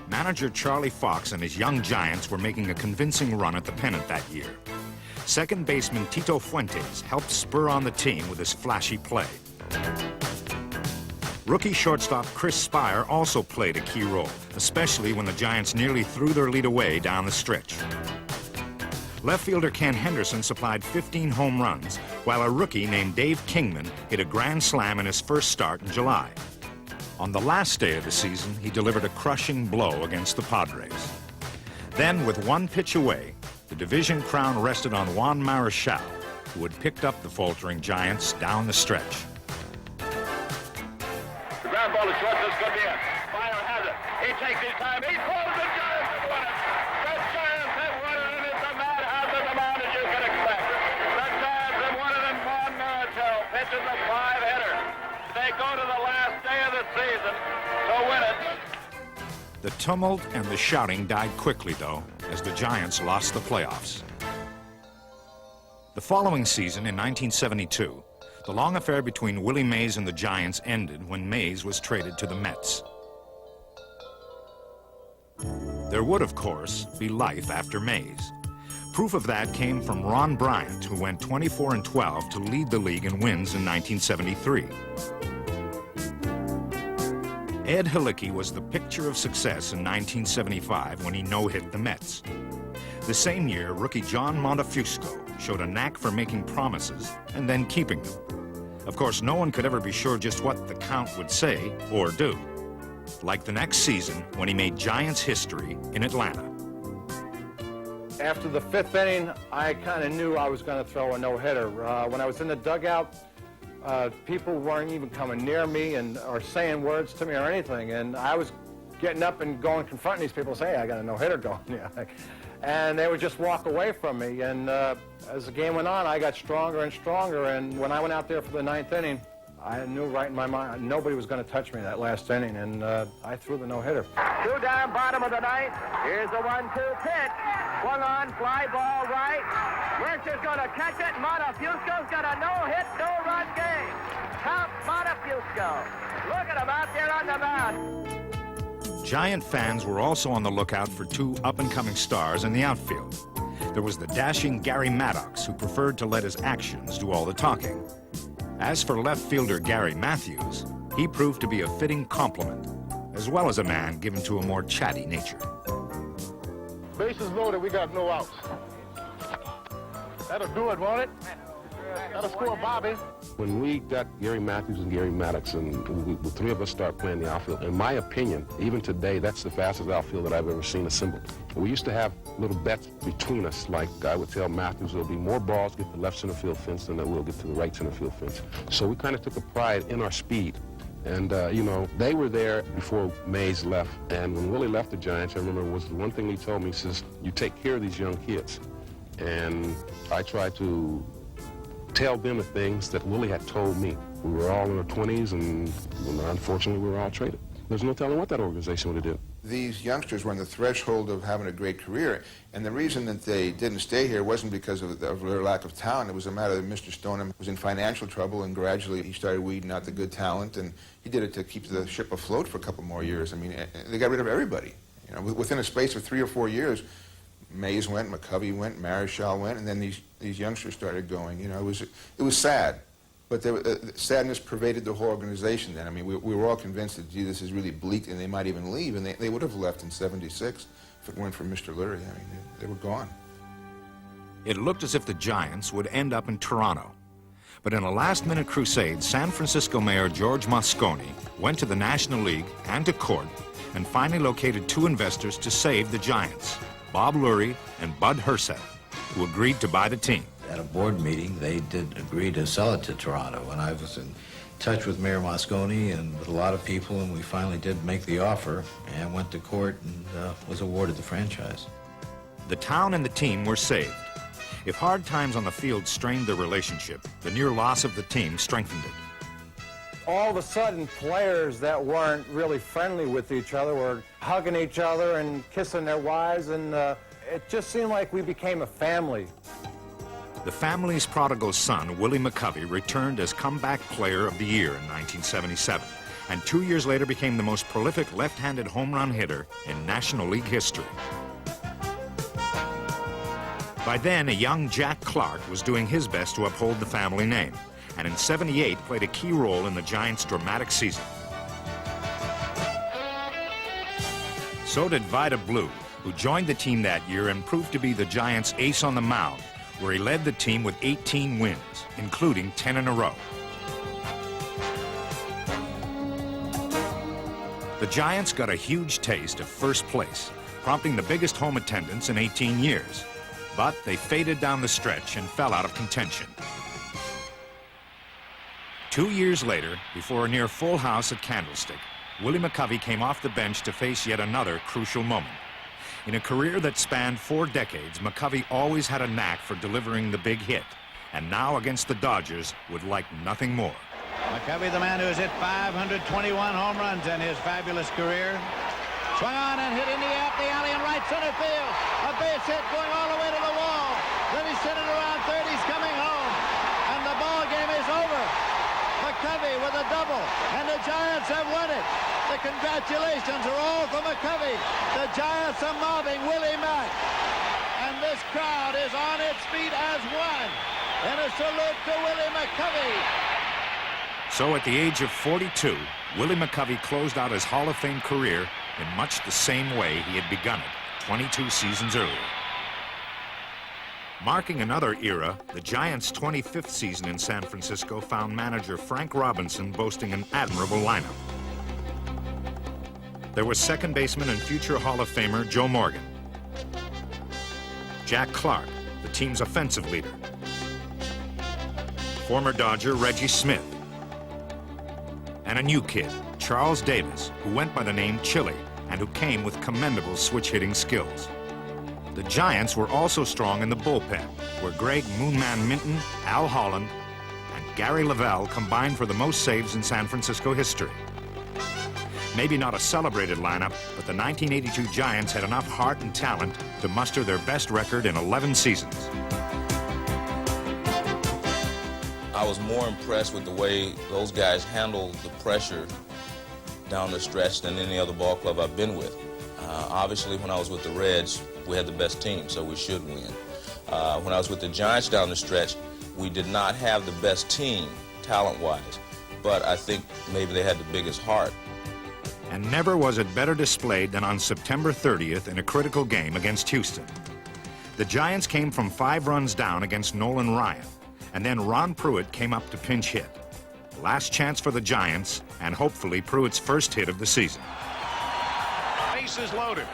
Manager Charlie Fox and his young Giants were making a convincing run at the pennant that year. Second baseman Tito Fuentes helped spur on the team with his flashy play. Rookie shortstop Chris Spire also played a key role, especially when the Giants nearly threw their lead away down the stretch. Left fielder Ken Henderson supplied 15 home runs, while a rookie named Dave Kingman hit a grand slam in his first start in July. On the last day of the season, he delivered a crushing blow against the Padres. Then, with 1 pitch away, the division crown rested on Juan Marichal, who had picked up the faltering Giants down the stretch. The ground ball is short, this could be it. Spire has it. He takes his time. He throws the Giants have won it. The Giants have won it, and it's a madhouse at the mound as you can expect. The Giants have won it, and Juan Marichal pitches a 5-hitter. They go to the last day of the season to win it. The tumult and the shouting died quickly, though, as the Giants lost the playoffs. The following season, in 1972, the long affair between Willie Mays and the Giants ended when Mays was traded to the Mets. There would, of course, be life after Mays. Proof of that came from Ron Bryant, who went 24-12 to lead the league in wins in 1973. Ed Halicki was the picture of success in 1975 when he no-hit the Mets. The same year, rookie John Montefusco showed a knack for making promises and then keeping them. Of course, no one could ever be sure just what the count would say or do. Like the next season when he made Giants history in Atlanta. After the 5th inning, I kind of knew I was going to throw a no-hitter. When I was in the dugout, people weren't even coming near me or saying words to me or anything. And I was getting up and going confronting these people, saying, hey, I got a no-hitter going. Yeah. And they would just walk away from me. And as the game went on, I got stronger and stronger. And when I went out there for the 9th inning, I knew right in my mind nobody was going to touch me that last inning. And I threw the no-hitter. 2 down, bottom of the 9th. Here's the 1-2 pitch. Swung on, fly ball right. Mercer's going to catch it. Montefusco's got a no-hit, no-run game. Count Montefusco. Look at him out there on the mound. Giant fans were also on the lookout for 2 up-and-coming stars in the outfield. There was the dashing Gary Maddox, who preferred to let his actions do all the talking. As for left fielder Gary Matthews, he proved to be a fitting complement, as well as a man given to a more chatty nature. Bases loaded, we got no outs. That'll do it, won't it? That'll score Bobby. When we got Gary Matthews and Gary Maddox, and the three of us start playing the outfield, in my opinion, even today, that's the fastest outfield that I've ever seen assembled. We used to have little bets between us, like I would tell Matthews there'll be more balls get to the left center field fence than there will get to the right center field fence. So we kind of took a pride in our speed. And, you know, they were there before Mays left. And when Willie left the Giants, I remember was the one thing he told me, he says, you take care of these young kids. And I tried to tell them the things that Willie had told me. We were all in our 20s, and unfortunately, we were all traded. There's no telling what that organization would have did. These youngsters were on the threshold of having a great career, and the reason that they didn't stay here wasn't because of their lack of talent. It was a matter that Mr. Stoneham was in financial trouble, and gradually he started weeding out the good talent, and he did it to keep the ship afloat for a couple more years. I mean, they got rid of everybody. You know, within a space of 3 or 4 years, Mays went, McCovey went, Marichal went, and then these youngsters started going. You know, it was sad, but sadness pervaded the whole organization then. I mean, we were all convinced that, gee, this is really bleak, and they might even leave, and they would have left in '76 if it weren't for Mr. Leary. I mean, they were gone. It looked as if the Giants would end up in Toronto. But in a last-minute crusade, San Francisco Mayor George Moscone went to the National League and to court and finally located 2 investors to save the Giants, Bob Lurie and Bud Herseth, who agreed to buy the team. At a board meeting, they did agree to sell it to Toronto, and I was in touch with Mayor Moscone and with a lot of people, and we finally did make the offer and went to court and was awarded the franchise. The town and the team were saved. If hard times on the field strained their relationship, the near loss of the team strengthened it. All of a sudden, players that weren't really friendly with each other were hugging each other and kissing their wives, and it just seemed like we became a family. The family's prodigal son, Willie McCovey, returned as comeback player of the year in 1977, and 2 years later became the most prolific left-handed home run hitter in National League history. By then, a young Jack Clark was doing his best to uphold the family name, and in '78 played a key role in the Giants' dramatic season. So did Vida Blue, who joined the team that year and proved to be the Giants' ace on the mound, where he led the team with 18 wins, including 10 in a row. The Giants got a huge taste of first place, prompting the biggest home attendance in 18 years. But they faded down the stretch and fell out of contention. 2 years later, before a near full house at Candlestick, Willie McCovey came off the bench to face yet another crucial moment. In a career that spanned 4 decades, McCovey always had a knack for delivering the big hit, and now against the Dodgers would like nothing more. McCovey, the man who has hit 521 home runs in his fabulous career. Swung on and hit into the alley in right center field. A base hit going all the way to the wall. Then he sent it around third. He's coming home. And the ball game is over. McCovey with a double. And the Giants have won it. The congratulations are all for McCovey. The Giants are mobbing Willie Mack. And this crowd is on its feet as one. And a salute to Willie McCovey. So at the age of 42, Willie McCovey closed out his Hall of Fame career in much the same way he had begun it 22 seasons earlier. Marking another era, the Giants' 25th season in San Francisco found manager Frank Robinson boasting an admirable lineup. There was second baseman and future Hall of Famer Joe Morgan, Jack Clark, the team's offensive leader, former Dodger Reggie Smith, and a new kid, Charles Davis, who went by the name Chili and who came with commendable switch-hitting skills. The Giants were also strong in the bullpen, where Greg Moonman Minton, Al Holland, and Gary Lavelle combined for the most saves in San Francisco history. Maybe not a celebrated lineup, but the 1982 Giants had enough heart and talent to muster their best record in 11 seasons. I was more impressed with the way those guys handled the pressure down the stretch than any other ball club I've been with. Obviously, when I was with the Reds, we had the best team, so we should win. When I was with the Giants down the stretch, we did not have the best team, talent-wise, but I think maybe they had the biggest heart. And never was it better displayed than on September 30th in a critical game against Houston. The Giants came from 5 runs down against Nolan Ryan, And then Ron Pruitt came up to pinch hit. Last chance for the Giants, and hopefully Pruitt's first hit of the season. Bases loaded.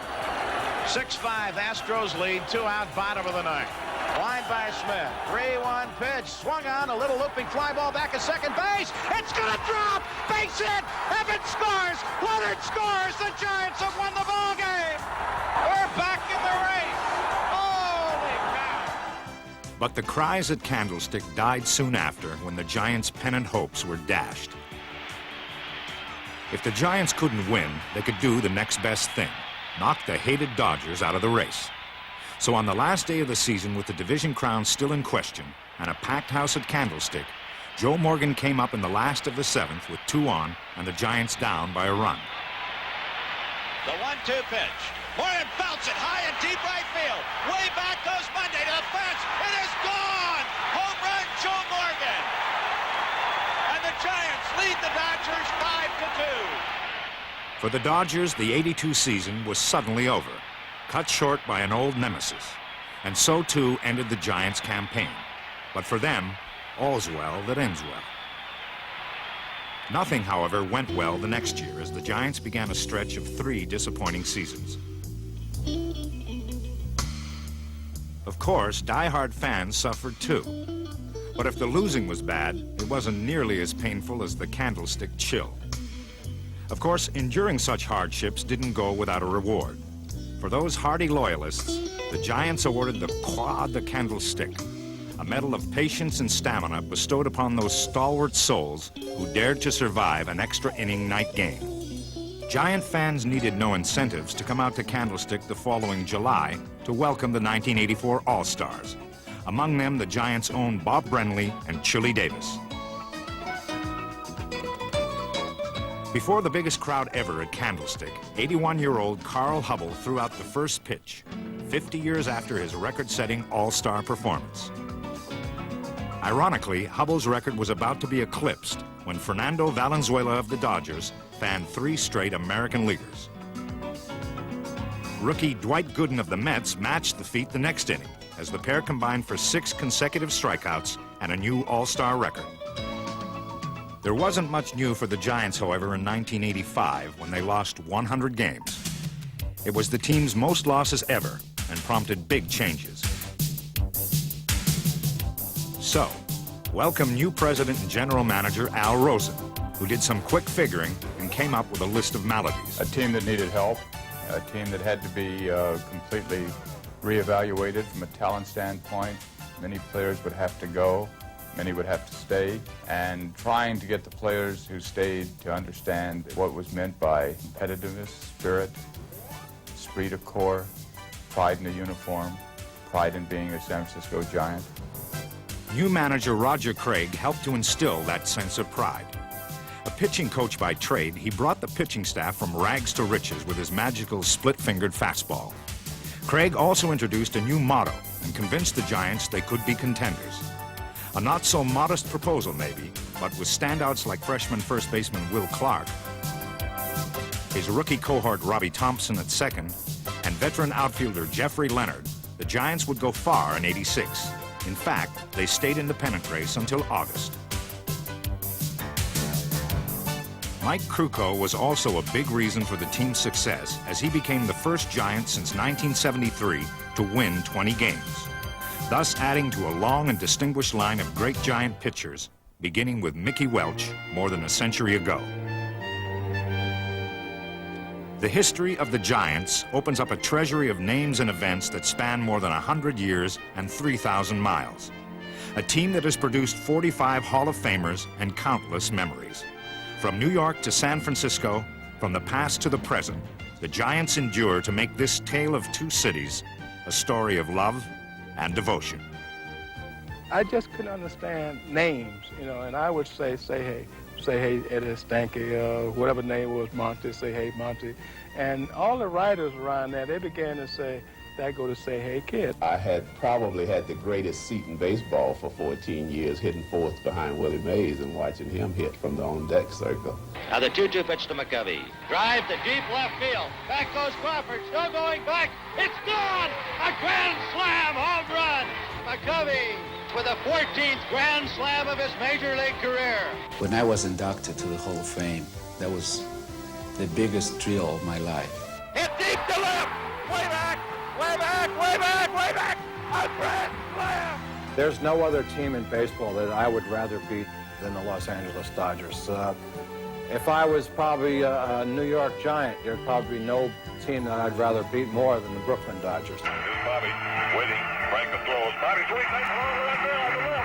6-5 Astros lead, 2 out, bottom of the ninth. Line by Smith. 3-1 pitch. Swung on. A little looping fly ball back at second base. It's going to drop. Base hit. Evans scores. Leonard scores. The Giants have won the ball game. We're back in the race. Holy cow. But the cries at Candlestick died soon after when the Giants' pennant hopes were dashed. If the Giants couldn't win, they could do the next best thing: knock the hated Dodgers out of the race. So on the last day of the season, with the division crown still in question and a packed house at Candlestick, Joe Morgan came up in the last of the seventh with 2 on and the Giants down by a run. The 1-2 pitch. Morgan belts it high and deep right field. Way back goes Monday to the fence. It is gone. Home run, Joe Morgan. And the Giants lead the Dodgers 5-2. For the Dodgers, the '82 season was suddenly over, cut short by an old nemesis. And so, too, ended the Giants' campaign. But for them, all's well that ends well. Nothing, however, went well the next year as the Giants began a stretch of 3 disappointing seasons. Of course, die-hard fans suffered too. But if the losing was bad, it wasn't nearly as painful as the Candlestick chill. Of course, enduring such hardships didn't go without a reward. For those hardy loyalists, the Giants awarded the Croix de Candlestick, a medal of patience and stamina bestowed upon those stalwart souls who dared to survive an extra inning night game. Giant fans needed no incentives to come out to Candlestick the following July to welcome the 1984 All-Stars, among them the Giants' own Bob Brenly and Chili Davis. Before the biggest crowd ever at Candlestick, 81-year-old Carl Hubbell threw out the first pitch, 50 years after his record-setting All-Star performance. Ironically, Hubbell's record was about to be eclipsed when Fernando Valenzuela of the Dodgers fanned 3 straight American leaguers. Rookie Dwight Gooden of the Mets matched the feat the next inning, as the pair combined for 6 consecutive strikeouts and a new All-Star record. There wasn't much new for the Giants, however, in 1985 when they lost 100 games. It was the team's most losses ever and prompted big changes. So, welcome new president and general manager Al Rosen, who did some quick figuring and came up with a list of maladies. A team that needed help, a team that had to be completely reevaluated from a talent standpoint. Many players would have to go. Many would have to stay, and trying to get the players who stayed to understand what was meant by competitiveness, spirit, esprit de corps, pride in the uniform, pride in being a San Francisco Giant. New manager Roger Craig helped to instill that sense of pride. A pitching coach by trade, he brought the pitching staff from rags to riches with his magical split-fingered fastball. Craig also introduced a new motto and convinced the Giants they could be contenders. A not-so-modest proposal, maybe, but with standouts like freshman first baseman Will Clark, his rookie cohort Robbie Thompson at second, and veteran outfielder Jeffrey Leonard, the Giants would go far in '86. In fact, they stayed in the pennant race until August. Mike Krukow was also a big reason for the team's success, as he became the first Giant since 1973 to win 20 games. Thus adding to a long and distinguished line of great Giant pitchers, beginning with Mickey Welch more than a century ago. The history of the Giants opens up a treasury of names and events that span more than 100 years and 3,000 miles. A team that has produced 45 Hall of Famers and countless memories. From New York to San Francisco, from the past to the present, the Giants endure to make this tale of 2 cities a story of love and devotion. I just couldn't understand names, and I would say hey, Eddie Stanky, whatever name was, Monty, say hey, Monty. And all the writers around there, they began to say, that go to say hey, kid. I probably had the greatest seat in baseball for 14 years, hitting fourth behind Willie Mays and watching him hit from the on-deck circle. Now the 2-2 pitch to McCovey. Drive to deep left field. Back goes Crawford, still going back. It's gone! A grand slam home run! McCovey with the 14th Grand Slam of his Major League career. When I was inducted to the Hall of Fame, that was the biggest thrill of my life. Hit deep to left. Way back, way back, way back, way back. A grand slam. There's no other team in baseball that I would rather beat than the Los Angeles Dodgers. If I was probably a New York Giant, there'd probably be no team that I'd rather beat more than the Brooklyn Dodgers. Here's Bobby waiting. Franklin throws. Bobby swings. Nice ball to right there on the left.